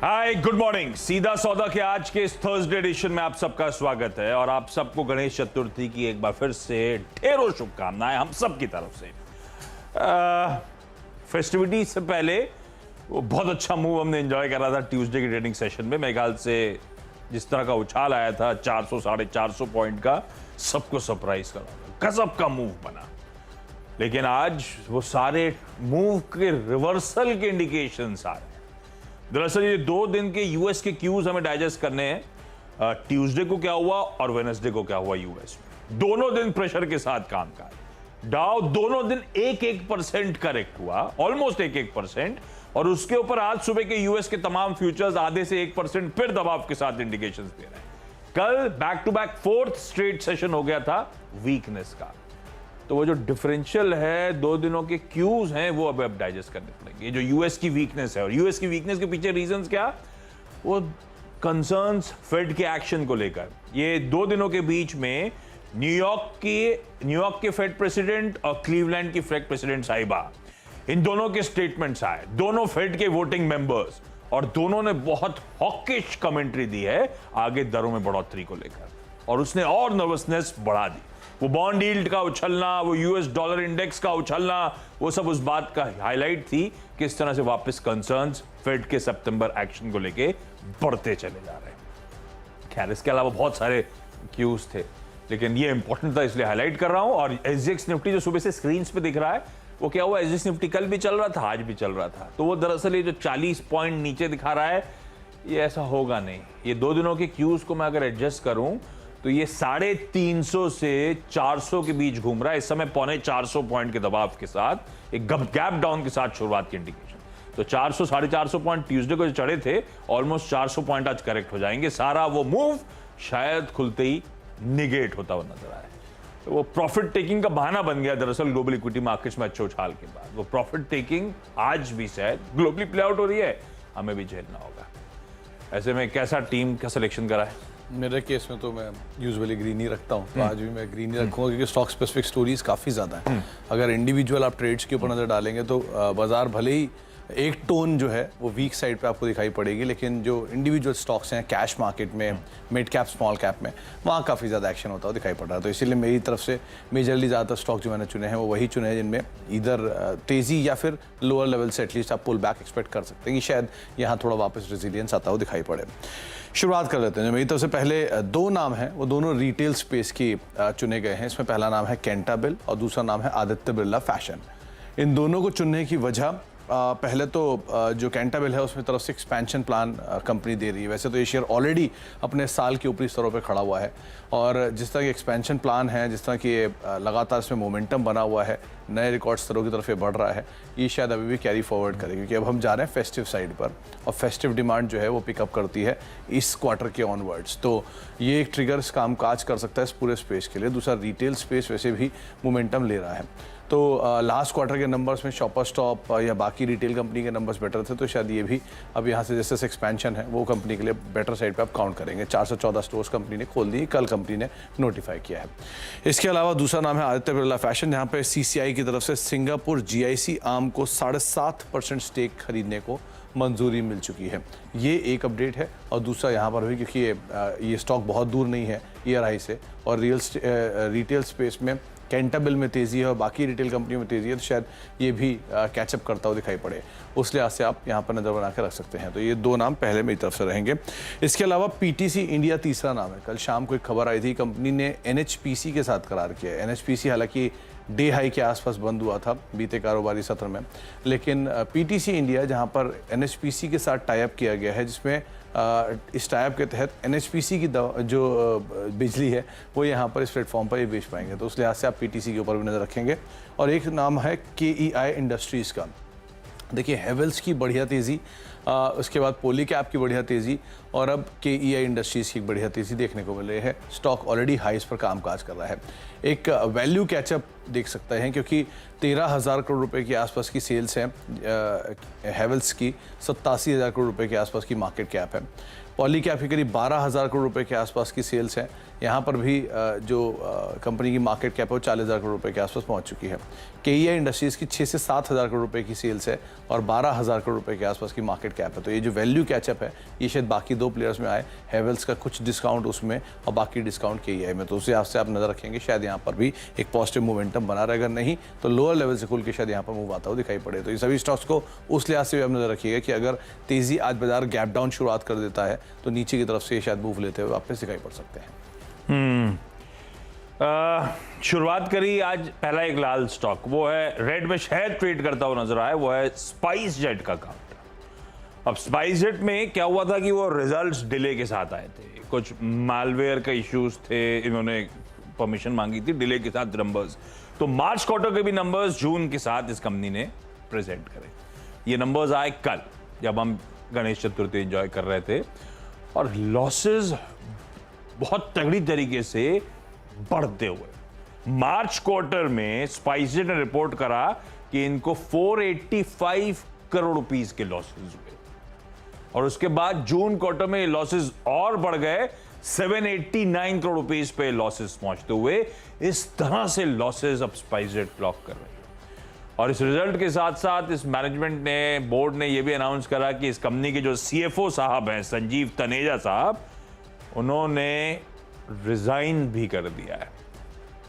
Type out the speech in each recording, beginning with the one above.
Hi good morning. सीधा सौदा के आज के इस थर्सडे एडिशन में आप सबका स्वागत है और आप सबको गणेश चतुर्थी की एक बार फिर से ढेरों शुभकामनाएं हम सब की तरफ से। फेस्टिविटी से पहले वो बहुत अच्छा मूव हमने एंजॉय करा था ट्यूसडे के ट्रेडिंग सेशन में। मेरे ख्याल से जिस तरह का उछाल आया था 400 साढ़े 400 पॉइंट का, सबको सरप्राइज करा, गजब का मूव बना। लेकिन आज वो सारे मूव के रिवर्सल के इंडिकेशंस आ रहे हैं। दरअसल ये 2 दिन के यूएस के क्यूज हमें डाइजेस्ट करने हैं। ट्यूसडे को क्या हुआ और वेडनेसडे को क्या हुआ यूएस में। दोनों दिन प्रेशर के साथ काम का डाउ दोनों दिन 1% करेक्ट हुआ, ऑलमोस्ट 1%। और उसके ऊपर आज सुबह के यूएस के तमाम फ्यूचर्स आधे से 1% फिर दबाव के साथ इंडिकेशंस दे रहे हैं। कल back to back 4th straight session हो गया था वीकनेस का। तो वो जो डिफरेंशियल है 2 दिनों के क्यूज हैं वो अब डाइजेस्ट करने पड़ेंगे। ये जो यूएस की वीकनेस है, और यूएस की वीकनेस के पीछे रीजंस क्या, वो कंसर्न्स फेड के एक्शन को लेकर। ये 2 दिनों के बीच में न्यूयॉर्क के फेड प्रेसिडेंट और क्लीवलैंड की फेड प्रेसिडेंट साहिबा, इन दोनों के स्टेटमेंट्स आए, दोनों फेड के वोटिंग मेंबर्स, और दोनों ने बहुत हॉकिश कमेंट्री दी है आगे दरों में बढ़ोतरी को लेकर। और उसने और नर्वसनेस बढ़ा दी। वो बॉन्ड यील्ड का उछलना, वो यूएस डॉलर इंडेक्स का उछलना, वो सब उस बात का हाईलाइट थी कि इस तरह से वापस कंसर्न्स फेड के सितंबर एक्शन को लेके बढ़ते चले जा रहे हैं। खैर, इसके अलावा बहुत सारे क्यूज थे, लेकिन ये इंपॉर्टेंट था इसलिए हाईलाइट कर रहा हूं। और एसजीएक्स निफ्टी जो सुबह से स्क्रीन पे दिख रहा है, वो क्या हुआ, एसजीएक्स निफ्टी कल भी चल रहा था, आज भी चल रहा था। तो वो दरअसल ये जो 40 पॉइंट नीचे दिखा रहा है, ये ऐसा होगा नहीं। ये 2 दिनों के क्यूज को मैं अगर एडजस्ट करूं तो ये 350 से 400 के बीच घूम रहा है इस समय, 425 पॉइंट के दबाव के साथ, एक गैप डाउन के साथ शुरुआत की इंडिकेशन। तो 400 साढ़े 400 पॉइंट ट्यूसडे को जो चढ़े थे, ऑलमोस्ट 400 पॉइंट आज करेक्ट हो जाएंगे। सारा वो मूव शायद खुलते ही निगेट होता हुआ नजर आया। तो वो प्रॉफिट टेकिंग का बहाना बन गया दरअसल ग्लोबल इक्विटी मार्केट्स में अच्छे उछाल के बाद। वो प्रॉफिट टेकिंग आज भी शायद ग्लोबली प्ले आउट हो रही है, हमें भी झेलना होगा। ऐसे में कैसा टीम का सिलेक्शन करा है? मेरे केस में तो मैं यूजुअली ग्रीन ही रखता हूँ, तो आज भी मैं ग्रीन ही रखूँगा क्योंकि स्टॉक स्पेसिफिक स्टोरीज काफ़ी ज़्यादा हैं। अगर इंडिविजुअल आप ट्रेड्स के ऊपर नज़र डालेंगे तो बाजार भले ही एक टोन जो है वो वीक साइड पे आपको दिखाई पड़ेगी, लेकिन जो इंडिविजुअल स्टॉक्स हैं कैश मार्केट में, मिड कैप स्मॉल कैप में, वहाँ काफ़ी ज़्यादा एक्शन होता हुआ दिखाई पड़ रहा है। तो इसीलिए मेरी तरफ से मेजरली ज़्यादातर स्टॉक जो मैंने चुने हैं वो वही चुने हैं जिनमें इधर तेज़ी या फिर लोअर लेवल से एटलीस्ट आप पुल बैक एक्सपेक्ट कर सकते हैं कि शायद यहाँ थोड़ा वापस रेजिलियंस आता हुआ दिखाई पड़े। शुरुआत कर लेते हैं। जो मेरी तरफ से पहले 2 नाम हैं वो दोनों रिटेल स्पेस की चुने गए हैं। इसमें पहला नाम है कैंटाबिल और दूसरा नाम है आदित्य बिरला फैशन। इन दोनों को चुनने की वजह, पहले तो जो कैंटाबिल है उसमें तरफ से एक्सपेंशन प्लान कंपनी दे रही है। वैसे तो ये शेयर ऑलरेडी अपने साल के ऊपरी स्तरों पे खड़ा हुआ है, और जिस तरह की एक्सपेंशन प्लान है, जिस तरह की लगातार इसमें मोमेंटम बना हुआ है, नए रिकॉर्ड स्तरों की तरफ ये बढ़ रहा है, ये शायद अभी भी कैरी फॉरवर्ड करे, क्योंकि अब हम जा रहे हैं फेस्टिव साइड पर, और फेस्टिव डिमांड जो है वो पिकअप करती है इस क्वार्टर के ऑनवर्ड्स। तो ये एक ट्रिगर काम काज कर सकता है इस पूरे स्पेस के लिए। दूसरा, रिटेल स्पेस वैसे भी मोमेंटम ले रहा है। तो लास्ट क्वार्टर के नंबर्स में शॉपर स्टॉप या बाकी रिटेल कंपनी के नंबर्स बेटर थे, तो शायद ये भी अब यहाँ से जैसे एक्सपेंशन है वो कंपनी के लिए बेटर साइड पे आप काउंट करेंगे। 414 स्टोर्स कंपनी ने खोल दी, कल कंपनी ने नोटिफाई किया है। इसके अलावा दूसरा नाम है आदित्य बिरला फैशन, जहाँ पे सीसीआई की तरफ से सिंगापुर जीआईसी आर्म को 7.5% स्टेक खरीदने को मंजूरी मिल चुकी है। ये एक अपडेट है। और दूसरा यहाँ पर भी, क्योंकि ये स्टॉक बहुत दूर नहीं है ईआरआई से, और रिटेल स्पेस में कैंटाबिल में तेज़ी है और बाकी रिटेल कंपनियों में तेज़ी है, तो शायद ये भी कैचअप करता हुआ दिखाई पड़े। उस लिहाज से आप यहाँ पर नज़र बना के रख सकते हैं। तो ये 2 नाम पहले मेरी तरफ से रहेंगे। इसके अलावा पीटीसी इंडिया तीसरा नाम है। कल शाम को एक खबर आई थी, कंपनी ने एनएचपीसी के साथ करार किया है। एनएचपीसी हालांकि डे हाई के आसपास बंद हुआ था बीते कारोबारी सत्र में, लेकिन पीटीसी इंडिया जहां पर एनएचपीसी के साथ टाई अप किया गया है, जिसमें इस टाई अप के तहत एनएचपीसी की जो बिजली है वो यहाँ पर इस प्लेटफॉर्म पर ये बेच पाएंगे। तो उस लिहाज से आप पीटीसी के ऊपर भी नज़र रखेंगे। और एक नाम है केईआई इंडस्ट्रीज़ का। देखिए, हेवल्स की बढ़िया तेज़ी, उसके बाद पॉलीकैब की बढ़िया तेज़ी, और अब केईआई इंडस्ट्रीज़ की बढ़िया तेज़ी देखने को मिल रही है। स्टॉक ऑलरेडी हाइस पर कामकाज कर रहा है। एक वैल्यू कैचअप देख सकते हैं, क्योंकि 13,000 करोड़ रुपए के आसपास की सेल्स हैं हेवल्स की, 87,000 करोड़ रुपए के आसपास की मार्केट कैप है। पॉलीकैब की करीब 12,000 करोड़ रुपए के आसपास की सेल्स हैं। यहाँ पर भी जो कंपनी की मार्केट कैप है वो 40,000 करोड़ रुपए के आसपास पहुँच चुकी है। केईआई इंडस्ट्रीज़ की 6 से 7,000 करोड़ रुपए की सेल्स है और 12,000 करोड़ रुपए के आसपास की मार्केट मार्केट कैप है। तो ये जो वैल्यू कैचअप है ये शायद बाकी 2 प्लेयर्स में आए, हेवेल्स का कुछ डिस्काउंट उसमें और बाकी डिस्काउंट के ही है में, तो उसे आपसे आप नज़र रखेंगे, शायद यहाँ पर भी एक पॉजिटिव मोमेंटम बना रहेगा, नहीं तो लोअर लेवल से खुल के शायद यहाँ पर मूव आता हुआ दिखाई पड़े। तो ये सभी स्टॉक्स को उस लिहाज से भी आप नज़र रखिएगा कि अगर तेज़ी आज बाजार गैप डाउन शुरुआत कर देता है तो नीचे की तरफ से शायद मूव लेते हुए वापस दिखाई पड़ सकते हैं। शुरुआत करी आज पहला एक लाल स्टॉक, वो है रेड में शायद ट्रेड करता हुआ नजर आया, वो है स्पाइस जेट का काउंटर। अब स्पाइस जेट में क्या हुआ था कि वो रिजल्ट्स डिले के साथ आए थे, कुछ मालवेयर का इश्यूज थे, इन्होंने परमिशन मांगी थी, डिले के साथ नंबर्स, तो मार्च क्वार्टर के भी नंबर्स जून के साथ इस कंपनी ने प्रेजेंट करे। ये नंबर्स आए कल जब हम गणेश चतुर्थी एंजॉय कर रहे थे, और लॉसेस बहुत तगड़ी तरीके से बढ़ते हुए। मार्च क्वार्टर में स्पाइसजेट ने रिपोर्ट करा कि इनको 485 करोड़ रुपीस के लॉसेस हुए, और उसके बाद जून क्वार्टर में लॉसेस और बढ़ गए, 789 करोड़ रुपीस पे लॉसेस पहुंचते हुए। इस तरह से लॉसेस अब स्पाइसजेट क्लॉक कर रही है। और इस रिजल्ट के साथ साथ इस मैनेजमेंट ने, बोर्ड ने यह भी अनाउंस करा कि इस कंपनी के जो सीएफओ साहब हैं, संजीव तनेजा साहब, उन्होंने रिजाइन भी कर दिया है।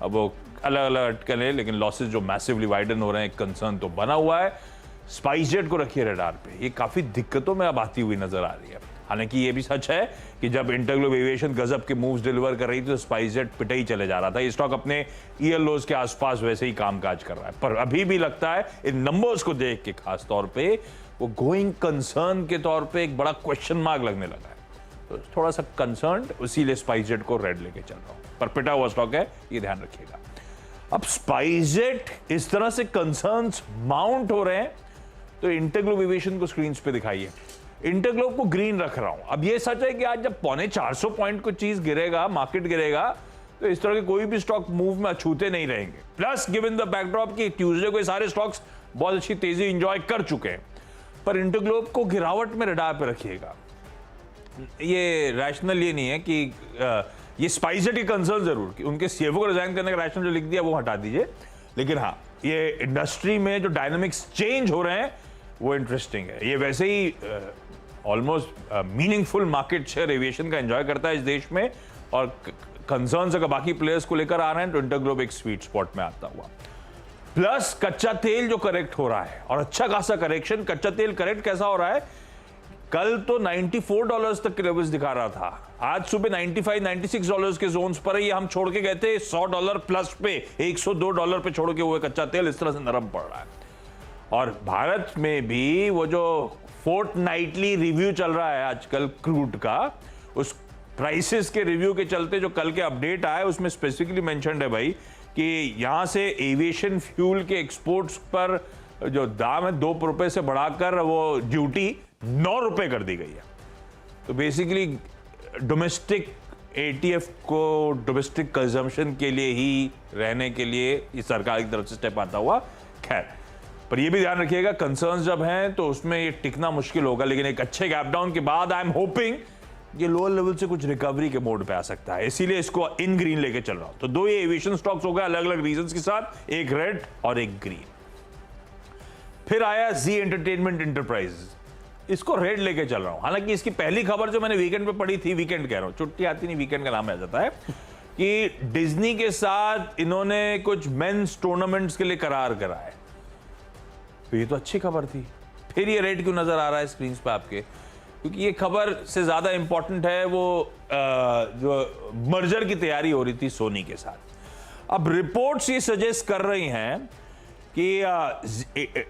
अब वो अलग अलग अटकल है, लेकिन लॉसेस जो मैसिवली वाइडन हो रहे हैं, एक कंसर्न तो बना हुआ है। स्पाइसजेट को रखिए रडार पे, ये काफी दिक्कतों में अब आती हुई नजर आ रही है। हालांकि ये भी सच है कि जब इंटरग्लोब एविएशन गजब के मूव्स डिलीवर कर रही थी तो स्पाइसजेट पिटे ही चले जा रहा था। ये स्टॉक अपने ईयर लोज के आसपास वैसे ही कामकाज कर रहा है, पर अभी भी लगता है इन नंबर्स को देख के खास तौर पे वो गोइंग कंसर्न के तौर पे एक बड़ा क्वेश्चन मार्क लगने लगा है। तो थोड़ा सा कंसर्न, इसीलिए स्पाइसजेट को रेड लेके चल रहा हूं, पर पिटा हुआ स्टॉक है, ये ध्यान रखिएगा। अब स्पाइसजेट इस तरह से कंसर्न्स माउंट हो रहे हैं तो इंटरग्लोब एविएशन को स्क्रीन पे दिखाइए। इंटरग्लोब को ग्रीन रख रहा हूं। अब ये सच है कि आज जब 450 पॉइंट को चीज गिरेगा, मार्केट गिरेगा, तो इस तरह के कोई भी स्टॉक मूव में अछूते नहीं रहेंगे। प्लस गिवन द बैकड्रॉप कि ट्यूसडे को सारे स्टॉक्स बहुत अच्छी तेजी एंजॉय कर चुके हैं, पर इंटरग्लोब को गिरावट में रडार पे रखिएगा। ये रैशनल ये नहीं है कि ये स्पाइसजेट के कंसर्न जरूर कि उनके सीएफओ को रिजाइन करने का रैशनल जो लिख दिया वो हटा दीजिए, लेकिन हाँ, ये इंडस्ट्री में जो डायनामिक्स चेंज हो रहे हैं वो इंटरेस्टिंग है। ये वैसे ही almost meaningful market share aviation का एंजॉय करता है इस देश में, और कंसर्न्स अगर बाकी प्लेयर्स को लेकर आ रहे हैं तो इंटरग्लोब एक स्वीट स्पॉट में आता हुआ। प्लस कच्चा तेल जो करेक्ट हो रहा है, और अच्छा खासा करेक्शन। कच्चा तेल करेक्ट कैसा हो रहा है, कल तो $94 तक के लेवल्स दिखा रहा था, आज सुबह $95-96 के जोन्स पर है। ये हम छोड़ के गए थे $100 प्लस पे, $102 पे छोड़ के हुए कच्चा तेल इस तरह से नरम पड़ रहा है। और भारत में भी वो जो फोर्टनाइटली रिव्यू चल रहा है आजकल क्रूड का, उस प्राइसेस के रिव्यू के चलते जो कल के अपडेट आए उसमें स्पेसिफिकली मेंशन्ड है भाई कि यहां से एविएशन फ्यूल के एक्सपोर्ट्स पर जो दाम है 2 रुपए से बढ़ाकर वो ड्यूटी 9 रुपए कर दी गई है। तो बेसिकली डोमेस्टिक एटीएफ को डोमेस्टिक कंजम्पशन के लिए ही रहने के लिए इस सरकार की तरफ से स्टेप आता हुआ। खैर, पर ये भी ध्यान रखिएगा कंसर्न्स जब हैं तो उसमें ये टिकना मुश्किल होगा, लेकिन एक अच्छे गैप डाउन के बाद आई एम होपिंग ये लोअर लेवल से कुछ रिकवरी के मोड पे आ सकता है, इसीलिए इसको इन ग्रीन लेके चल रहा हूं। तो 2 ये एविएशन स्टॉक्स हो गए अलग अलग रीजंस के साथ, एक रेड और एक ग्रीन। फिर आया जी एंटरटेनमेंट एंटरप्राइजेस, इसको रेड लेके चल रहा हूं। हालांकि इसकी पहली खबर जो मैंने वीकेंड पे पढ़ी थी, वीकेंड कह रहा हूं, छुट्टी आती नहीं, वीकेंड का नाम आ जाता है, कि डिज्नी के साथ इन्होंने कुछ मेंस टूर्नामेंट्स के लिए करार करा है। तो ये तो अच्छी खबर थी, फिर ये रेड क्यों नजर आ रहा है स्क्रीन पे आपके? क्योंकि ये खबर से ज्यादा इंपॉर्टेंट है वो जो मर्जर की तैयारी हो रही थी सोनी के साथ। अब रिपोर्ट्स ये सजेस्ट कर रही हैं कि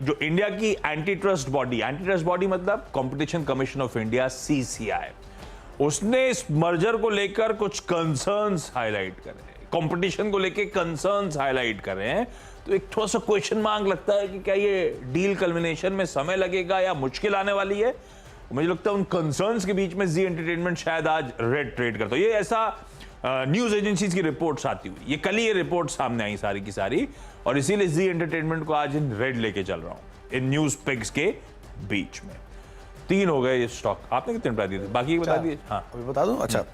जो इंडिया की एंटी ट्रस्ट बॉडी मतलब competition commission of India, CCI, उसने इस मर्जर को लेकर कुछ कंसर्न्स हाईलाइट करे, कंपटीशन को लेकर कंसर्न्स हाईलाइट कर रहे हैं। तो एक थोड़ा सा क्वेश्चन मार्क लगता है कि क्या ये डील कल्मिनेशन में समय लगेगा या मुश्किल आने वाली है। मुझे लगता है उन कंसर्न्स के बीच में जी एंटरटेनमेंट शायद आज रेड ट्रेड करता है। ये ऐसा न्यूज एजेंसीज की रिपोर्ट्स आती हुई, ये कल ही ये रिपोर्ट सामने आई सारी की सारी, और इसीलिए जी एंटरटेनमेंट को आज इन रेड लेके चल रहा हूं इन न्यूज पिक्स के बीच में। 3 हो गए ये स्टॉक। आपने कितने बता दिए थे, बाकी बता दिए? हाँ अभी बता दूं। अच्छा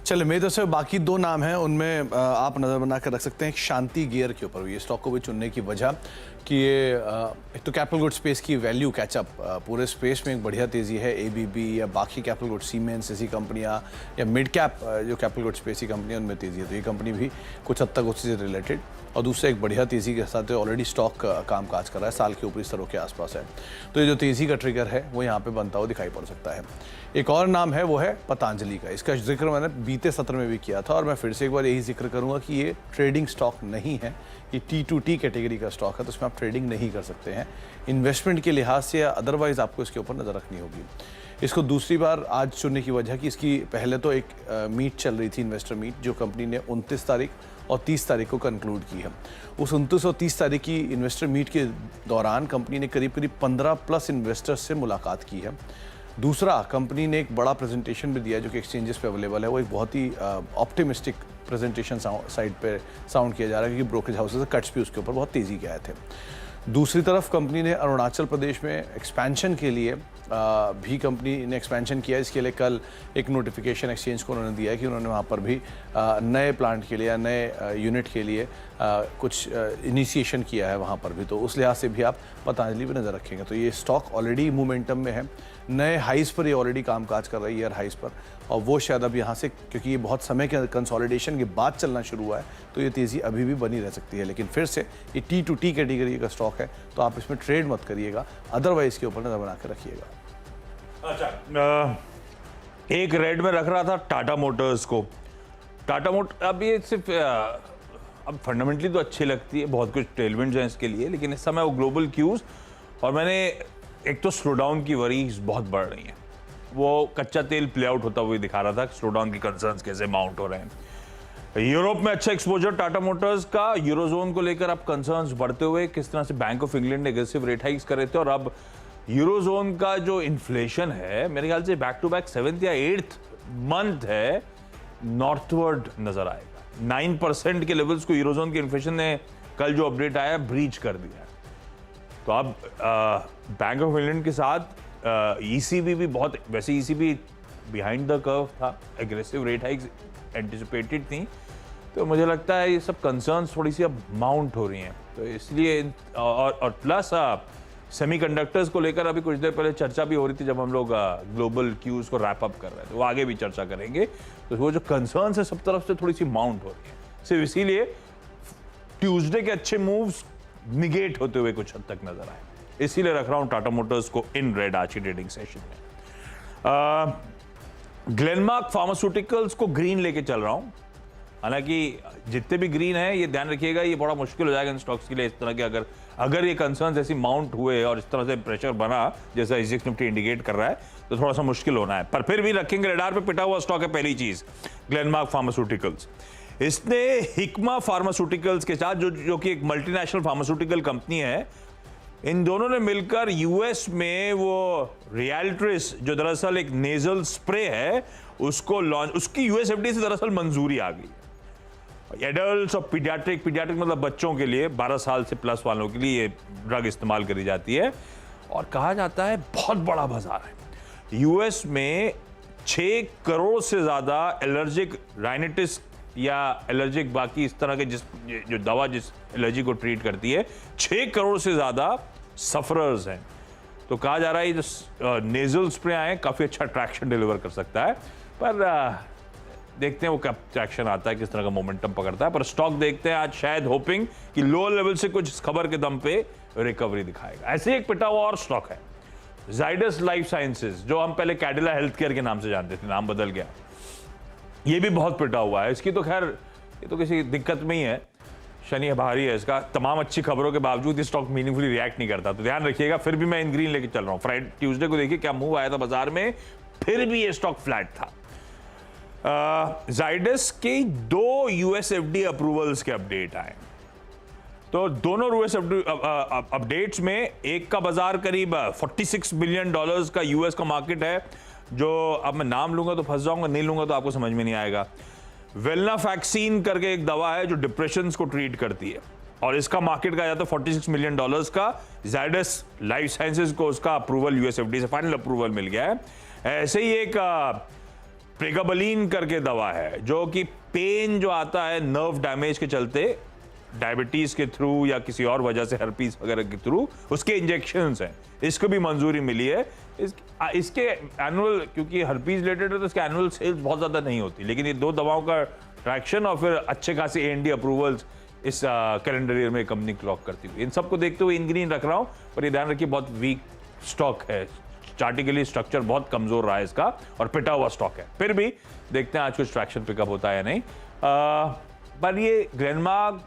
चलिए, मेरी तरफ से बाकी 2 नाम हैं, उनमें आप नज़र बना कर रख सकते हैं। एक शांति गियर के ऊपर, ये स्टॉक को भी चुनने की वजह कि ये एक तो कैपिटल गुड स्पेस की वैल्यू कैचअप, पूरे स्पेस में एक बढ़िया तेज़ी है। ABB या बाकी कैपिटल गुड सीमेंस ऐसी कंपनियां या मिड कैप जो कैपिटल गुड स्पेस की कंपनियां, उनमें तेज़ी है, तो ये कंपनी भी कुछ हद तक उससे रिलेटेड। और दूसरा एक बढ़िया तेज़ी के साथ ऑलरेडी स्टॉक काम काज कर रहा है, साल के ऊपरी स्तरों के आसपास है, तो ये जो तेज़ी का ट्रिगर है वो यहाँ पे बनता हुआ दिखाई पड़ सकता है। एक और नाम है वो है पतंजलि का। इसका जिक्र मैंने बीते सत्र में भी किया था और मैं फिर से एक बार यही जिक्र करूँगा कि ये ट्रेडिंग स्टॉक नहीं है, ये T2T कैटेगरी का स्टॉक है, तो इसमें आप ट्रेडिंग नहीं कर सकते हैं। इन्वेस्टमेंट के लिहाज से या अदरवाइज आपको इसके ऊपर नज़र रखनी होगी। इसको दूसरी बार आज चुनने की वजह कि इसकी पहले तो एक मीट चल रही थी, इन्वेस्टर मीट, जो कंपनी ने 29 तारीख और 30 तारीख को कंक्लूड की है। उस 29 और 30 तारीख की इन्वेस्टर मीट के दौरान कंपनी ने करीब 15+ इन्वेस्टर्स से मुलाकात की है। दूसरा, कंपनी ने एक बड़ा प्रेजेंटेशन भी दिया है जो कि एक्सचेंजेस पे अवेलेबल है। वो एक बहुत ही ऑप्टिमिस्टिक प्रेजेंटेशन साइड पे साउंड किया जा रहा है, क्योंकि ब्रोकरेज हाउसेस कट्स भी उसके ऊपर बहुत तेज़ी के आए थे। दूसरी तरफ कंपनी ने अरुणाचल प्रदेश में एक्सपेंशन के लिए भी कंपनी ने एक्सपेंशन किया। इसके लिए कल एक नोटिफिकेशन एक्सचेंज को उन्होंने दिया है कि उन्होंने वहाँ पर भी नए प्लांट के लिए या नए यूनिट के लिए कुछ इनिशिएशन किया है वहाँ पर भी, तो उस लिहाज से भी आप पतंजलि पर नज़र रखेंगे। तो ये स्टॉक ऑलरेडी मोमेंटम में है, नए हाइस पर ये ऑलरेडी काम काज कर रहा है, ईयर हाइस पर, और वो शायद अब यहाँ से, क्योंकि ये बहुत समय के कंसोलिडेशन के बाद चलना शुरू हुआ है, तो ये तेज़ी अभी भी बनी रह सकती है। लेकिन फिर से ये T2T कैटेगरी का स्टॉक है, तो आप इसमें ट्रेड मत करिएगा, अदरवाइज के ऊपर नज़र बना कर रखिएगा। अच्छा, एक रेड में रख रहा था टाटा मोटर्स को। टाटा मोटर अब ये सिर्फ अब फंडामेंटली तो अच्छी लगती है, बहुत कुछ टेलविंड्स हैं इसके लिए, लेकिन इस समय वो ग्लोबल क्यूज और मैंने एक तो स्लो डाउन की वरीज बहुत बढ़ रही हैं। वो कच्चा तेल प्ले आउट होता हुआ दिखा रहा था, स्लो डाउन की कंसर्न्स कैसे माउंट हो रहे हैं। यूरोप में अच्छा एक्सपोजर टाटा मोटर्स का, यूरोजोन को लेकर अब कंसर्न्स बढ़ते हुए, किस तरह से बैंक ऑफ इंग्लैंड ने एग्रेसिव रेट हाइक्स कर रहे थे, और अब यूरोजोन का जो इन्फ्लेशन है मेरे ख्याल से बैक टू बैक 7th या 8th मंथ है नॉर्थवर्ड नजर आएगा। 9% के लेवल्स को यूरोजोन के इन्फ्लेशन ने कल जो अपडेट आया ब्रीच कर दिया है। तो अब बैंक ऑफ इंग्लैंड के साथ ईसीबी भी बहुत, वैसे ईसीबी बिहाइंड द कर्व था, एग्रेसिव रेट हाइक्स एंटिसिपेटेड थी, तो मुझे लगता है ये सब कंसर्न्स थोड़ी सी अब माउंट हो रही हैं, तो इसलिए और प्लस सेमीकंडक्टर्स को लेकर अभी कुछ देर पहले चर्चा भी हो रही थी जब हम लोग ग्लोबल क्यूज को रैप अप कर रहे थे, वो आगे भी चर्चा करेंगे। तो वो जो कंसर्न्स है सब तरफ से थोड़ी सी माउंट हो रही है, सिर्फ इसीलिए ट्यूसडे के अच्छे मूव्स निगेट होते हुए कुछ हद तक नजर आए, इसीलिए रख रहा हूं टाटा मोटर्स को इन रेड आज की ट्रेडिंग सेशन में। ग्लेनमार्क फार्मास्यूटिकल्स को ग्रीन लेके चल रहा हूं, हालांकि जितने भी ग्रीन है ये ध्यान रखिएगा, ये बड़ा मुश्किल हो जाएगा इन स्टॉक्स के लिए इस तरह के, अगर ये कंसर्न्स ऐसी माउंट हुए और इस तरह से प्रेशर बना जैसा एसजीएक्स निफ्टी इंडिकेट कर रहा है, तो थोड़ा सा मुश्किल होना है, पर फिर भी रखेंगे। रेडार पे पिटा हुआ स्टॉक है पहली चीज ग्लेनमार्क फार्मास्यूटिकल्स। इसने हिकमा फार्मास्यूटिकल्स के साथ जो कि एक मल्टीनेशनल फार्मास्यूटिकल कंपनी है, इन दोनों ने मिलकर यूएस में वो रियल्ट्रिस जो दरअसल एक नेजल स्प्रे है उसको लॉन्च, उसकी यूएस एफडीए से दरअसल मंजूरी आ गई। एडल्ट्स और पीडियाट्रिक मतलब बच्चों के लिए 12 साल से प्लस वालों के लिए ये ड्रग इस्तेमाल करी जाती है, और कहा जाता है बहुत बड़ा बाजार है। यूएस में 6 करोड़ से ज्यादा एलर्जिक राइनिटिस या एलर्जिक बाकी इस तरह के जो दवा जिस एलर्जी को ट्रीट करती है, 6 करोड़ से ज्यादा सफरर्स हैं। तो कहा जा रहा है ये जो नेजल स्प्रे आए काफी अच्छा ट्रैक्शन डिलीवर कर सकता है, पर देखते हैं वो कब ट्रैक्शन आता है, किस तरह का मोमेंटम पकड़ता है। पर स्टॉक देखते हैं आज, शायद होपिंग कि लो लेवल से कुछ खबर के दम पे रिकवरी दिखाएगा। ऐसे एक पिटा हुआ और स्टॉक है जाइडस लाइफ साइंसेज, जो हम पहले कैडिला हेल्थ केयर के नाम से जानते थे, नाम बदल गया, ये भी बहुत पिटा हुआ है। इसकी तो खैर ये तो किसी दिक्कत में ही है, शनि भारी है इसका, तमाम अच्छी खबरों के बावजूद ये स्टॉक मीनिंगफुली रिएक्ट नहीं करता, तो ध्यान रखिएगा। फिर भी मैं इन ग्रीन लेके चल रहा हूँ। फ्राइडे ट्यूसडे को देखिए क्या मूव आया था बाजार में, फिर भी ये स्टॉक फ्लैट था। जाइडस के 2 यूएस एफडीए अप्रूवल्स के अपडेट आए, तो दोनों यूएस अपडेट्स में एक का बाजार करीब $46 बिलियन का यूएस का मार्केट है, जो अब मैं नाम लूंगा तो फंस जाऊंगा, नहीं लूंगा तो आपको समझ में नहीं आएगा। वेलनाफैक्सीन करके एक दवा है जो डिप्रेशन को ट्रीट करती है, और इसका मार्केट का जाता है $46 मिलियन का। ज़ायडस लाइफ साइंसेज को उसका अप्रूवल यूएसएफडी से फाइनल अप्रूवल मिल गया है। ऐसे ही एक प्रेगाबलिन करके दवा है जो कि पेन जो आता है नर्व डैमेज के चलते, डायबिटीज के थ्रू या किसी और वजह से, हर्पीज वगैरह के थ्रू, उसके इंजेक्शंस हैं, इसको भी मंजूरी मिली है। इसके एनुअल, क्योंकि हर्पीज रिलेटेड है तो इसके एनुअल सेल्स बहुत ज्यादा नहीं होती, लेकिन ये 2 दवाओं का ट्रैक्शन और फिर अच्छे खासे एएनडी अप्रूवल्स इस कैलेंडर ईयर में कंपनी क्लॉक करती हुई। इन सबको देखते हुए इन ग्रीन रख रहा हूं, पर ये ध्यान रखिए बहुत वीक स्टॉक है, चार्टिकली स्ट्रक्चर बहुत कमजोर रहा है इसका और पिटा हुआ स्टॉक है। फिर भी देखते हैं आज कुछ ट्रैक्शन पिकअप होता है या नहीं। पर ये ग्लेनमार्क,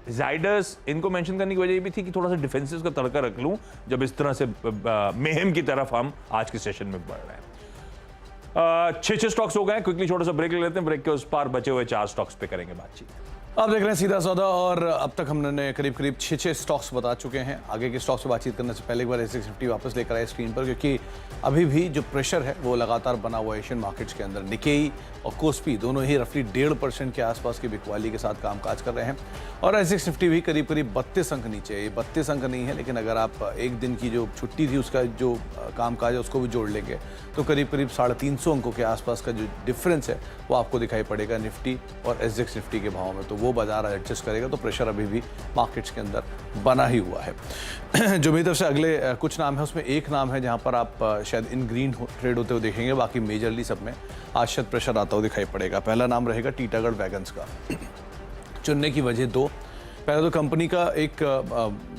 ज़ायडस, इनको मेंशन करने की वजह ये भी थी कि थोड़ा सा डिफेंसेस का तड़का रख लूं जब इस तरह से मेहम की तरफ हम आज के सेशन में बढ़ रहे हैं। 6 स्टॉक्स हो गए, क्विकली छोटा सा ब्रेक ले लेते हैं, ब्रेक के उस पार बचे हुए 4 स्टॉक्स पे करेंगे बातचीत। आप देख रहे हैं सीधा सौदा और अब तक हमने करीब 6 स्टॉक्स बता चुके हैं। आगे के स्टॉक्स से बातचीत करने से पहले एक बार एसएक्स 50 वापस लेकर आए स्क्रीन पर, क्योंकि अभी भी जो प्रेशर है वो लगातार बना हुआ एशियन मार्केट्स के अंदर। निकेई और कोस्पी दोनों ही रफली 1.5% के आसपास की बिकवाली के साथ कामकाज कर रहे हैं और एसएक्स 50 भी करीब 32 अंक नीचे है। ये 32 अंक नहीं है, लेकिन अगर आप एक दिन की जो छुट्टी थी उसका जो कामकाज है उसको भी जोड़ लेंगे तो करीब 350 अंकों के आसपास का जो डिफरेंस है वो आपको दिखाई पड़ेगा निफ्टी और एसएक्स निफ्टी के भाव में। तो वो बाजार एडजस्ट करेगा, तो प्रेशर अभी भी मार्केट्स के अंदर बना ही हुआ है। जो मेरी तरफ से अगले कुछ नाम है उसमें एक नाम है जहां पर आप शायद इन ग्रीन ट्रेड होते हुए देखेंगे, बाकी मेजरली सब में आज शायद प्रेशर आता हुआ दिखाई पड़ेगा। पहला नाम रहेगा टीटागढ़ वैगन्स का। चुनने की वजह 2, पहले तो कंपनी का एक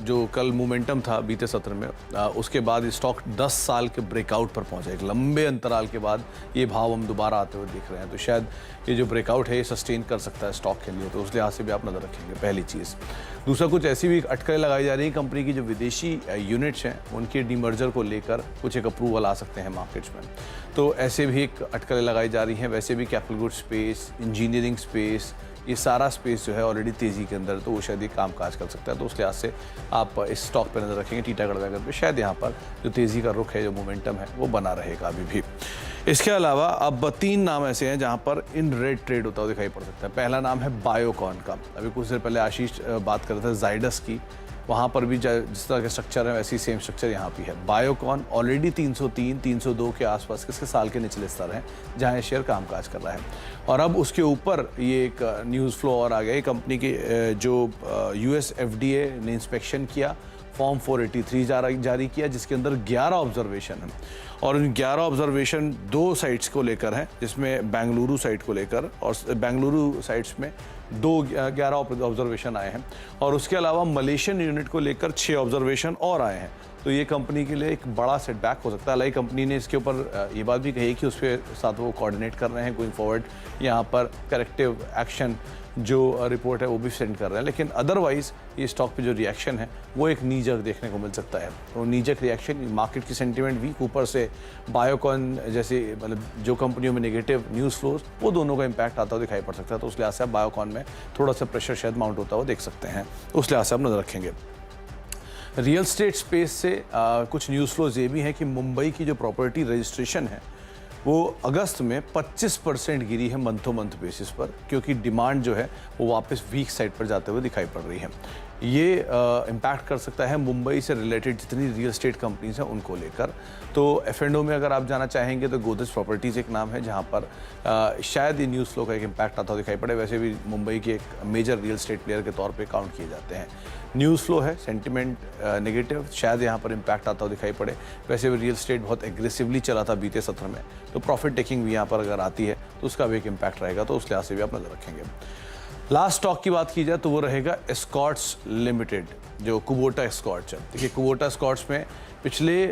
जो कल मोमेंटम था बीते सत्र में, उसके बाद स्टॉक 10 साल के ब्रेकआउट पर पहुंचा। एक लंबे अंतराल के बाद ये भाव हम दोबारा आते हुए दिख रहे हैं, तो शायद ये जो ब्रेकआउट है ये सस्टेन कर सकता है स्टॉक के लिए, तो उस लिहाज से भी आप नजर रखेंगे, पहली चीज़। दूसरा, कुछ ऐसी भी अटकलें लगाई जा रही हैं कंपनी की जो विदेशी यूनिट्स हैं उनके डीमर्जर को लेकर कुछ एक अप्रूवल आ सकते हैं मार्केट्स में, तो ऐसे भी एक अटकलें लगाई जा रही हैं। वैसे भी capital good space, engineering space, ये सारा स्पेस जो है ऑलरेडी तेज़ी के अंदर, तो वो शायद ये कामकाज कर सकता है, तो उस लिहाज से आप इस स्टॉक पर नजर रखेंगे। टीटागढ़ वैगन पे शायद यहाँ पर जो तेज़ी का रुख है, जो मोमेंटम है वो बना रहेगा अभी भी। इसके अलावा अब 3 नाम ऐसे हैं जहाँ पर इन रेड ट्रेड होता हुआ दिखाई पड़ सकता है। पहला नाम है बायोकॉन का। अभी कुछ देर पहले आशीष बात कर रहे थे ज़ायडस की, वहाँ पर भी जिस तरह के स्ट्रक्चर है वैसे ही सेम स्ट्रक्चर यहाँ भी है। बायोकॉन ऑलरेडी 303-302 के आसपास किसके साल के निचले स्तर हैं जहाँ ये शेयर कामकाज कर रहा है, और अब उसके ऊपर ये एक न्यूज़ फ्लो और आ गया। कंपनी के जो US FDA ने इंस्पेक्शन किया, फॉर्म 483 जारी किया, जिसके अंदर 11 ऑब्जर्वेशन हैं और उन 11 ऑब्जर्वेशन 2 साइट्स को लेकर हैं, जिसमें बेंगलुरु साइट को लेकर, और बेंगलुरु साइट्स में 11 ऑब्जर्वेशन आए हैं और उसके अलावा मलेशियन यूनिट को लेकर 6 ऑब्जर्वेशन और आए हैं। तो ये कंपनी के लिए एक बड़ा सेटबैक हो सकता है। हालांकि कंपनी ने इसके ऊपर ये बात भी कही कि उसके साथ वो कोऑर्डिनेट कर रहे हैं गोइंग फॉरवर्ड, यहाँ पर करेक्टिव एक्शन जो रिपोर्ट है वो भी सेंड कर रहे हैं, लेकिन अदरवाइज ये स्टॉक पे जो रिएक्शन है वो एक नीजक देखने को मिल सकता है। तो नीजक रिएक्शन, मार्केट की सेंटीमेंट वीक, ऊपर से बायोकॉन जैसे मतलब जो कंपनियों में नेगेटिव न्यूज़ फ्लोज, वो दोनों का इंपैक्ट आता हुआ दिखाई पड़ सकता है। तो उस लिहाज से आप बायोकॉन में थोड़ा सा प्रेशर शायद माउंट होता हुआ देख सकते हैं, उस लिहाज से आप नजर रखेंगे। रियल स्टेट स्पेस से कुछ न्यूज़ फ्लोज ये भी हैं कि मुंबई की जो प्रॉपर्टी रजिस्ट्रेशन है वो अगस्त में 25% गिरी है मंथो मंथ बेसिस पर, क्योंकि डिमांड जो है वो वापस वीक साइड पर जाते हुए दिखाई पड़ रही है। ये इम्पैक्ट कर सकता है मुंबई से रिलेटेड जितनी रियल स्टेट कंपनीज हैं उनको लेकर। तो F&O में अगर आप जाना चाहेंगे तो गोदरेज प्रॉपर्टीज़ एक नाम है जहां पर शायद ये न्यूज़ फ्लो का एक इम्पैक्ट आता हुआ दिखाई पड़े। वैसे भी मुंबई के एक मेजर रियल स्टेट प्लेयर के तौर पे काउंट किए जाते हैं। न्यूज़ फ्लो है, सेंटिमेंट नेगेटिव, शायद यहाँ पर इम्पैक्ट आता हुआ दिखाई पड़े। वैसे भी रियल स्टेट बहुत एग्रेसिवली चला था बीते सत्र में, तो प्रॉफिट टेकिंग भी यहाँ पर अगर आती है तो उसका भी एक इम्पैक्ट रहेगा, तो उस लिहाज से भी आप नजर रखेंगे। लास्ट स्टॉक की बात की जाए तो वो रहेगा एस्कॉर्ट्स लिमिटेड, जो कुबोटा एस्कॉर्ट्स है। देखिए कुबोटा एस्कॉर्ट्स में पिछले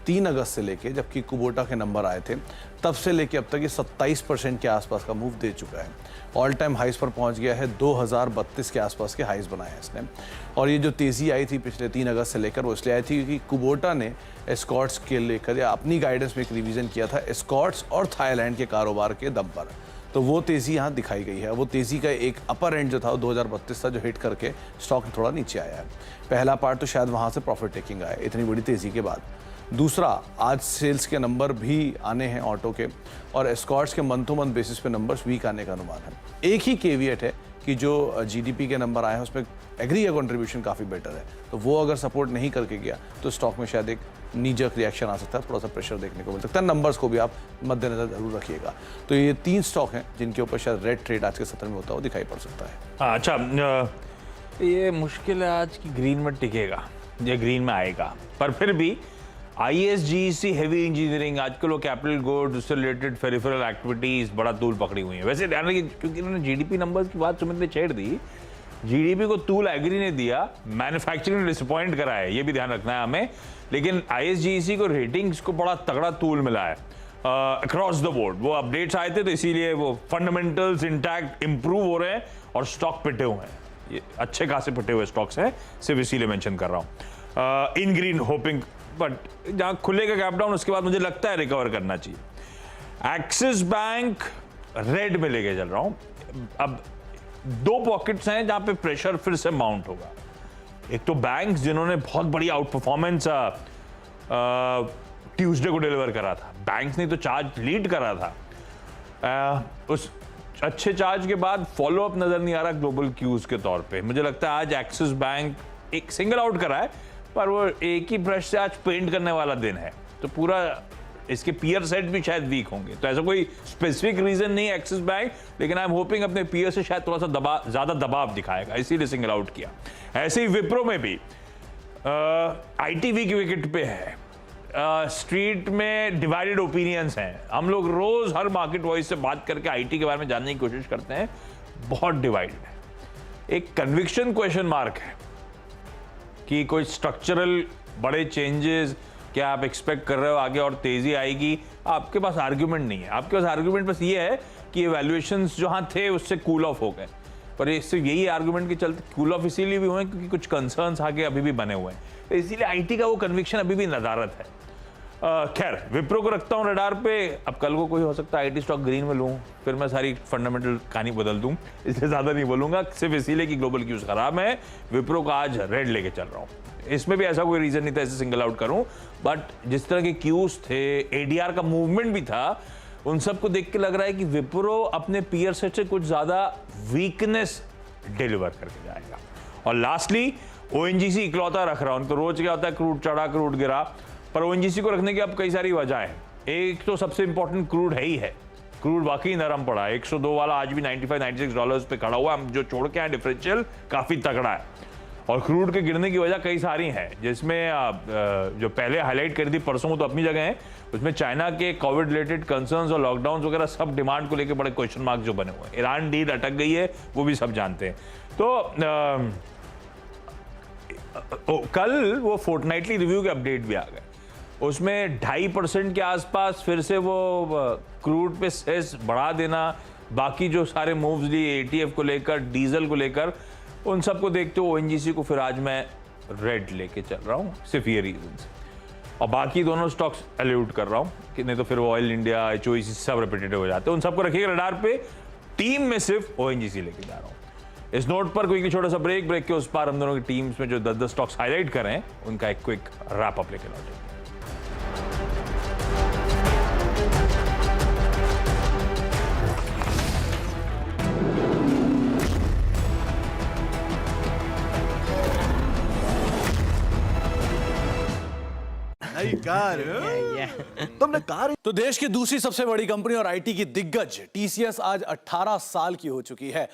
3 अगस्त से लेके, जबकि कुबोटा के नंबर आए थे, तब से लेके अब तक ये 27% के आसपास का मूव दे चुका है। ऑल टाइम हाइस पर पहुंच गया है, 2032 के आसपास के हाइस बनाए हैं इसने। और ये जो तेज़ी आई थी पिछले 3 अगस्त से लेकर, वो इसलिए आई थी क्योंकि कुबोटा ने एस्कॉर्ट्स के लेकर या अपनी गाइडेंस में एक रिवीजन किया था एस्कॉर्ट्स और थाईलैंड के कारोबार के दम पर, तो वो तेज़ी यहाँ दिखाई गई है। वो तेज़ी का एक अपर एंड जो था वो 2032 था, जो हिट करके स्टॉक थोड़ा नीचे आया है। पहला पार्ट तो शायद वहाँ से प्रॉफिट टेकिंग आया इतनी बड़ी तेज़ी के बाद। दूसरा, आज सेल्स के नंबर भी आने हैं ऑटो के, और एस्कॉर्ट्स के मंथ टू मंथ बेसिस पे नंबर्स वीक आने का अनुमान है। एक ही केवियट है कि जो जीडीपी के नंबर आए हैं उसमें एग्री का कंट्रीब्यूशन काफ़ी बेटर है, तो वो अगर सपोर्ट नहीं करके गया तो स्टॉक में शायद एक नीजक रिएक्शन आ सकता है, थोड़ा सा प्रेशर देखने को मिल सकता है। नंबर्स को भी आप मद्देनजर जरूर रखिएगा। तो ये 3 स्टॉक हैं जिनके ऊपर शायद रेड ट्रेड आज के सत्र में होता हुआ दिखाई पड़ सकता है। हाँ, अच्छा, ये मुश्किल है आज की ग्रीन में टिकेगा, ये ग्रीन में आएगा, पर फिर भी ISGC हेवी इंजीनियरिंग आजकल वो कैपिटल गुड्स उससे रिलेटेड फेरिफेरल एक्टिविटीज बड़ा तूल पकड़ी हुई है। वैसे ध्यान रखिए, क्योंकि इन्होंने जीडीपी नंबर्स की बात सुमित ने छेड़ दी, जीडीपी को तूल एग्री ने दिया, मैन्युफैक्चरिंग ने डिसअपॉइंट करा है, ये भी ध्यान रखना है हमें। लेकिन ISGC को रेटिंग्स को बड़ा तगड़ा तूल मिला है अक्रॉस द बोर्ड। वो अपडेट्स आए थे तो इसीलिए वो फंडामेंटल्स इंटैक्ट इंप्रूव हो रहे हैं और स्टॉक पिटे हुए हैं, ये अच्छे खासे पिटे हुए स्टॉक्स हैं, सिर्फ इसीलिए मेंशन कर रहा हूँ। इन ग्रीन होपिंग, बट जहां खुलेगा गैप डाउन उसके बाद मुझे लगता है रिकवर करना चाहिए। एक्सिस बैंक रेड में लेके चल रहा हूं। अब 2 पॉकेट्स हैं जहां पे प्रेशर फिर से माउंट होगा। एक तो बैंक्स जिन्होंने बहुत बड़ी आउट परफॉर्मेंस ट्यूसडे को डिलीवर करा था, बैंक्स ने तो चार्ज लीड करा था, उस अच्छे चार्ज के बाद फॉलो अप नजर नहीं आ रहा ग्लोबल क्यूज के तौर पे। मुझे लगता है आज एक्सिस बैंक एक सिंगल आउट करा है, पर वो एक ही ब्रश से आज पेंट करने वाला दिन है, तो पूरा इसके पीयर सेट भी शायद वीक होंगे। तो ऐसा कोई स्पेसिफिक रीजन नहीं है एक्सिस बैंक, लेकिन आई एम होपिंग अपने पीयर से शायद थोड़ा सा ज्यादा दबाव दिखाएगा, इसीलिए सिंगल आउट किया। ऐसे ही विप्रो में भी आईटी वीक विकेट पे है। स्ट्रीट में डिवाइडेड ओपिनियंस हैं, हम लोग रोज हर मार्केट वॉइस से बात करके आईटी के बारे में जानने की कोशिश करते हैं, बहुत डिवाइडेड है। एक कन्विक्शन क्वेश्चन मार्क है कि कोई स्ट्रक्चरल बड़े चेंजेस क्या आप एक्सपेक्ट कर रहे हो, आगे और तेजी आएगी। आपके पास आर्ग्यूमेंट नहीं है, आपके पास आर्ग्यूमेंट बस ये है कि ये वैल्यूएशंस जहां थे उससे कूल ऑफ हो गए, पर इससे यही आर्ग्यूमेंट के चलते कूल ऑफ इसीलिए भी हुए क्योंकि कुछ कंसर्न्स आगे अभी भी बने हुए हैं, तो इसीलिए आईटी का वो कन्विक्शन अभी भी नदारत है। खैर, विप्रो को रखता हूं रडार पे। अब कल को कोई हो सकता है आईटी स्टॉक ग्रीन में लूं, फिर मैं सारी फंडामेंटल कहानी बदल दूं, इसलिए ज्यादा नहीं बोलूंगा, सिर्फ इसीलिए कि ग्लोबल क्यूज खराब है। विप्रो का आज रेड लेके चल रहा हूं, इसमें भी ऐसा कोई रीजन नहीं था ऐसे सिंगल आउट करूं, बट जिस तरह के क्यूज थे, एडीआर का मूवमेंट भी था, उन सबको देख के लग रहा है कि विप्रो अपने पीयर सेट से कुछ ज्यादा वीकनेस डिलीवर करके जाएगा। और लास्टली ओएनजीसी इकलौता रख रहा हूं, तो रोज क्या होता है क्रूड चढ़ा क्रूड गिरा, पर ओएनजीसी को रखने की अब कई सारी वजह है। एक तो सबसे इंपॉर्टेंट क्रूड है ही है, क्रूड वाकई नरम पड़ा है, 102 वाला आज भी $95-96 पे खड़ा हुआ है, जो छोड़ के आए डिफरेंशियल काफी तगड़ा है। और क्रूड के गिरने की वजह कई सारी हैं, जिसमें जो पहले हाईलाइट करी थी परसों तो अपनी जगह है, उसमें चाइना के कोविड रिलेटेड कंसर्न्स और लॉकडाउन वगैरह सब डिमांड को लेकर बड़े क्वेश्चन मार्क जो बने हुए हैं। ईरान डील अटक गई है, वो भी सब जानते हैं। तो कल वो फोर्टनाइटली रिव्यू के अपडेट भी आ गए, उसमें 2.5% के आसपास फिर से वो क्रूड पे सेस बढ़ा देना, बाकी जो सारे मूव्स लिए एटीएफ को लेकर, डीजल को लेकर, उन सबको देखते हुए ओएनजीसी को फिर आज मैं रेड लेके चल रहा हूँ, सिर्फ ये रीजन से। और बाकी दोनों स्टॉक्स एल्यूट कर रहा हूँ कि नहीं तो फिर वो ऑयल इंडिया, एचओईसी सब रिपीटेटिव हो जाते हैं, उन सबको रखिएगा रडार पे। टीम में सिर्फ ओएनजीसी लेके जा रहा हूँ। इस नोट पर कोई छोटा सा ब्रेक के उस पार हम दोनों की टीम्स में जो 10-10 स्टॉक्स हाईलाइट कर रहे हैं उनका एक क्विक रैप अप लेके लौटेंगे। नई कार तुमने कार। तो देश की दूसरी सबसे बड़ी कंपनी और आईटी की दिग्गज टीसीएस आज 18 साल की हो चुकी है।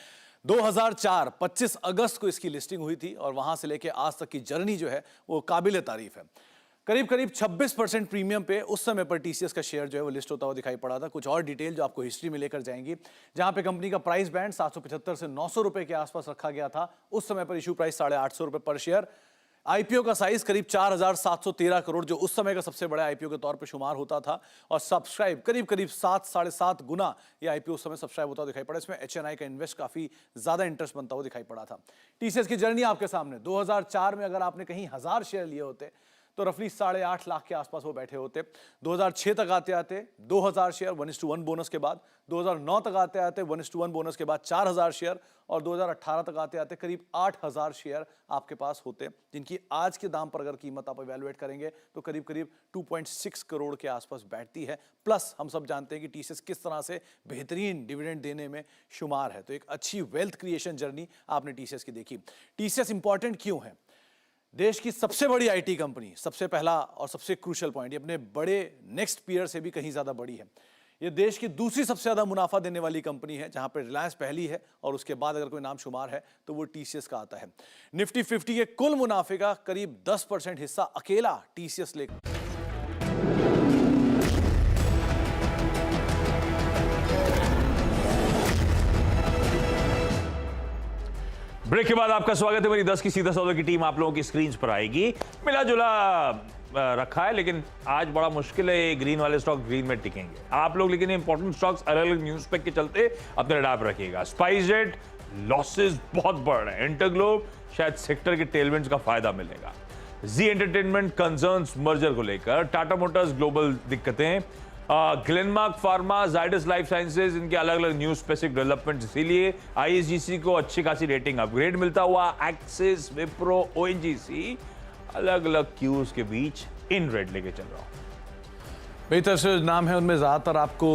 2004 25 अगस्त को इसकी लिस्टिंग हुई थी और वहां से लेके आज तक की जर्नी जो है वो काबिले तारीफ है। करीब करीब 26% प्रीमियम पे उस समय पर टीसीएस का शेयर जो है वो लिस्ट होता हुआ दिखाई पड़ा था। कुछ और डिटेल जो आपको हिस्ट्री में लेकर जाएंगी, जहां पे कंपनी का प्राइस बैंड 775 से 900 रुपए के आसपास रखा गया था। उस समय पर इशू प्राइस 850 रुपए पर शेयर। आईपीओ का साइज करीब 4713 करोड़, जो उस समय का सबसे बड़ा आईपीओ के तौर पे शुमार होता था। और सब्सक्राइब करीब करीब 7-7.5 गुना ये आईपीओ उस समय सब्सक्राइब होता दिखाई पड़ा। इसमें एचएनआई का इन्वेस्ट काफी ज्यादा इंटरेस्ट बनता हुआ दिखाई पड़ा था। टीसीएस की जर्नी आपके सामने। 2004 में अगर आपने कहीं 1000 शेयर लिए होते तो रफली 8.5 लाख के आसपास वो बैठे होते। 2006 तक आते आते 2000 शेयर 1:1 बोनस के बाद, 2009 तक आते आते 1:1 बोनस के बाद 4000 शेयर, और 2018 तक आते आते करीब 8000 शेयर आपके पास होते, जिनकी आज के दाम पर अगर कीमत आप इवैल्यूएट करेंगे तो करीब करीब 2.6 करोड़ के आसपास बैठती है। प्लस हम सब जानते हैं कि टीसीएस किस तरह से बेहतरीन डिविडेंड देने में शुमार है, तो एक अच्छी वेल्थ क्रिएशन जर्नी आपने टीसीएस की देखी। टीसीएस इंपॉर्टेंट क्यों है? देश की सबसे बड़ी आईटी कंपनी, सबसे पहला और सबसे क्रूशियल पॉइंट, ये अपने बड़े नेक्स्ट पीयर से भी कहीं ज्यादा बड़ी है। ये देश की दूसरी सबसे ज्यादा मुनाफा देने वाली कंपनी है, जहां पे रिलायंस पहली है और उसके बाद अगर कोई नाम शुमार है तो वो टीसीएस का आता है। निफ्टी 50 के कुल मुनाफे का करीब 10% हिस्सा अकेला टीसीएस लेकर। ब्रेक के बाद आपका स्वागत है। मेरी 10 की सीधा सौदा की टीम आप लोगों की स्क्रीन पर आएगी। मिला जुला रखा है, लेकिन आज बड़ा मुश्किल है। ये ग्रीन वाले स्टॉक ग्रीन में टिकेंगे आप लोग, लेकिन इंपॉर्टेंट स्टॉक्स अलग अलग न्यूज पे के चलते अपने रडार पर रखिएगा। स्पाइसजेट लॉसेस बहुत बढ़ रहे हैं। इंटरग्लोब शायद सेक्टर के टेलविंड्स का फायदा मिलेगा। जी एंटरटेनमेंट कंसर्न्स मर्जर को लेकर। टाटा मोटर्स ग्लोबल दिक्कतें। Glenmark pharma, Zydus life sciences, इनके अलग अलग न्यूज स्पेसिफिक डेवलपमेंट, इसीलिए आईएसजीसी को अच्छी खासी रेटिंग अपग्रेड मिलता हुआ। एक्सिस, विप्रो, ओएनजीसी अलग अलग क्यूज के बीच इन रेड लेके चल रहा हूं। मेरी तरफ से नाम है उनमें ज़्यादातर आपको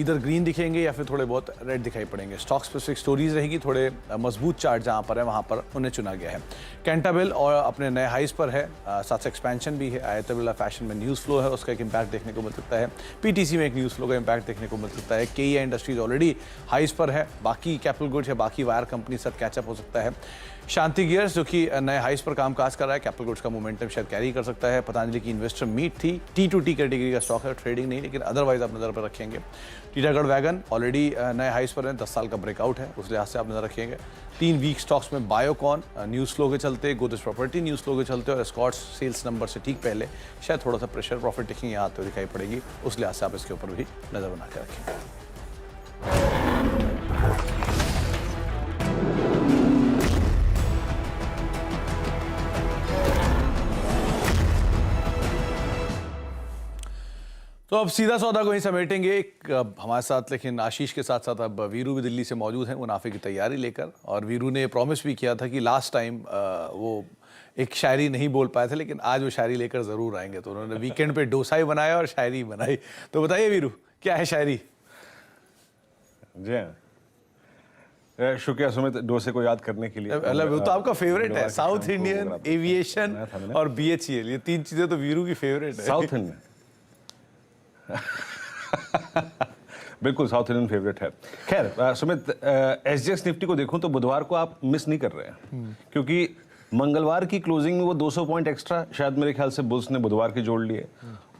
इधर ग्रीन दिखेंगे या फिर थोड़े बहुत रेड दिखाई पड़ेंगे। स्टॉक स्पेसिफिक स्टोरीज रहेगी, थोड़े मजबूत चार्ट जहां पर है वहां पर उन्हें चुना गया है। कैंटाबिल और अपने नए हाइस पर है, साथ से एक्सपेंशन भी है। आयत बिरला फैशन में न्यूज़ फ्लो है, उसका एक इम्पैक्ट देखने को मिल सकता है। पीटीसी में एक न्यूज़ फ्लो का इम्पैक्ट देखने को मिल सकता है। केईआई इंडस्ट्रीज ऑलरेडी हाइस पर है, बाकी कैपिटल गुड्स या बाकी वायर कंपनी साथ कैचअप हो सकता है। शांति गियर्स जो कि नए हाइस पर कामकाज कर रहा है, कैपिटल गुड्स का मोमेंटम शायद कैरी कर सकता है। पतंजलि की इन्वेस्टर मीट थी, T2T कैटेगरी का स्टॉक है, ट्रेडिंग नहीं, लेकिन अदरवाइज आप नजर पर रखेंगे। टीटागढ़ वैगन ऑलरेडी नए हाइस पर है, 10 साल का ब्रेकआउट है, उस लिहाज से आप नजर रखेंगे। 3 वीक स्टॉक्स में बायोकॉन न्यूज़ फ्लो के चलते, गोदरेज प्रॉपर्टी न्यूज़ फ्लो के चलते और एस्कॉर्ट्स सेल्स नंबर से ठीक पहले शायद थोड़ा सा प्रेशर प्रॉफिट टेकिंग यहाँ आते हुए दिखाई पड़ेगी, उस लिहाज से आप इसके ऊपर भी नजर बना के रखेंगे। तो अब सीधा सौदा को ही समेटेंगे। हमारे साथ लेकिन आशीष के साथ साथ अब वीरू भी दिल्ली से मौजूद हैं मुनाफे की तैयारी लेकर। और वीरू ने प्रॉमिस भी किया था कि लास्ट टाइम वो एक शायरी नहीं बोल पाए थे, लेकिन आज वो शायरी लेकर ज़रूर आएंगे। तो उन्होंने वीकेंड पे डोसा ही बनाया और शायरी बनाई। तो बताइए वीरू, क्या है शायरी? जी हाँ, शुक्रिया सुमित डोसे को याद करने के लिए। वो तो आपका फेवरेट है, साउथ इंडियन, एविएशन और BHEL, ये 3 चीज़ें तो वीरू की फेवरेट है। साउथ इंडियन बिल्कुल साउथ इंडियन फेवरेट है। खैर सुमित, SGX निफ्टी को देखूं तो बुधवार को आप मिस नहीं कर रहे हैं, क्योंकि मंगलवार की क्लोजिंग में वो 200 पॉइंट एक्स्ट्रा शायद मेरे ख्याल से बुल्स ने बुधवार के जोड़ लिए,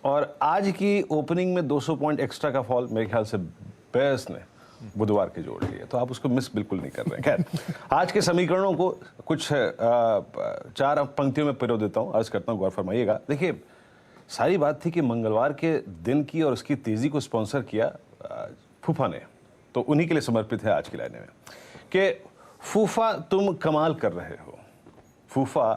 और आज की ओपनिंग में 200 पॉइंट एक्स्ट्रा का फॉल मेरे ख्याल से बेयर्स ने बुधवार के जोड़ लिए, तो आप उसको मिस बिल्कुल नहीं कर रहे हैं। खैर आज के समीकरणों को कुछ 4 पंक्तियों में पिरो देता हूँ, अर्ज करता हूँ, गौर फरमाइएगा। देखिए, सारी बात थी कि मंगलवार के दिन की और उसकी तेज़ी को स्पॉन्सर किया फूफा ने, तो उन्हीं के लिए समर्पित है आज की लाइनें में कि फूफा तुम कमाल कर रहे हो, फूफा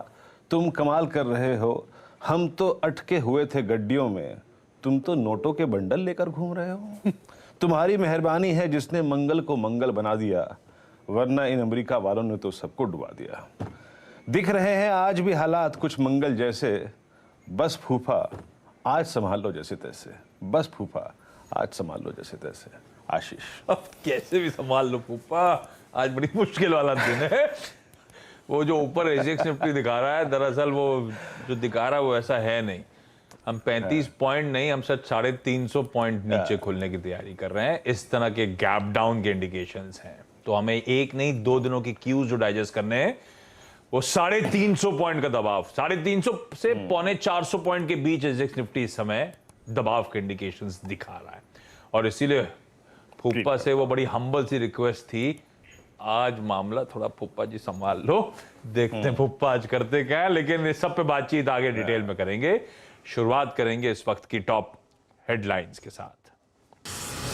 तुम कमाल कर रहे हो, हम तो अटके हुए थे गड्डियों में, तुम तो नोटों के बंडल लेकर घूम रहे हो। तुम्हारी मेहरबानी है जिसने मंगल को मंगल बना दिया, वरना इन अमेरिका वालों ने तो सबको डुबा दिया। दिख रहे हैं आज भी हालात कुछ मंगल जैसे, बस फूफा आज संभाल लो जैसे तैसे, बस फूफा आज संभाल लो जैसे तैसे। आशीष, अब कैसे भी संभाल लो फूफा, आज बड़ी मुश्किल वाला दिन है। वो जो ऊपर SGX निफ्टी दिखा रहा है, दरअसल वो जो दिखा रहा है वो ऐसा है नहीं। हम 35 पॉइंट नहीं, हम सच 350 पॉइंट नीचे खुलने की तैयारी कर रहे हैं। इस तरह के गैप डाउन के इंडिकेशंस हैं, तो हमें एक नहीं 2 दिनों की क्यूज जो डाइजेस्ट करने हैं, वो 350 पॉइंट का दबाव, 350 से 450 पॉइंट के बीच SGX निफ्टी इस समय दबाव के इंडिकेशंस दिखा रहा है। और इसीलिए फूफा से वो बड़ी हम्बल सी रिक्वेस्ट थी, आज मामला थोड़ा फूफा जी संभाल लो, देखते हैं फूफा आज करते क्या है। लेकिन इस सब पे बातचीत आगे डिटेल में करेंगे। शुरुआत करेंगे इस वक्त की टॉप हेडलाइंस के साथ।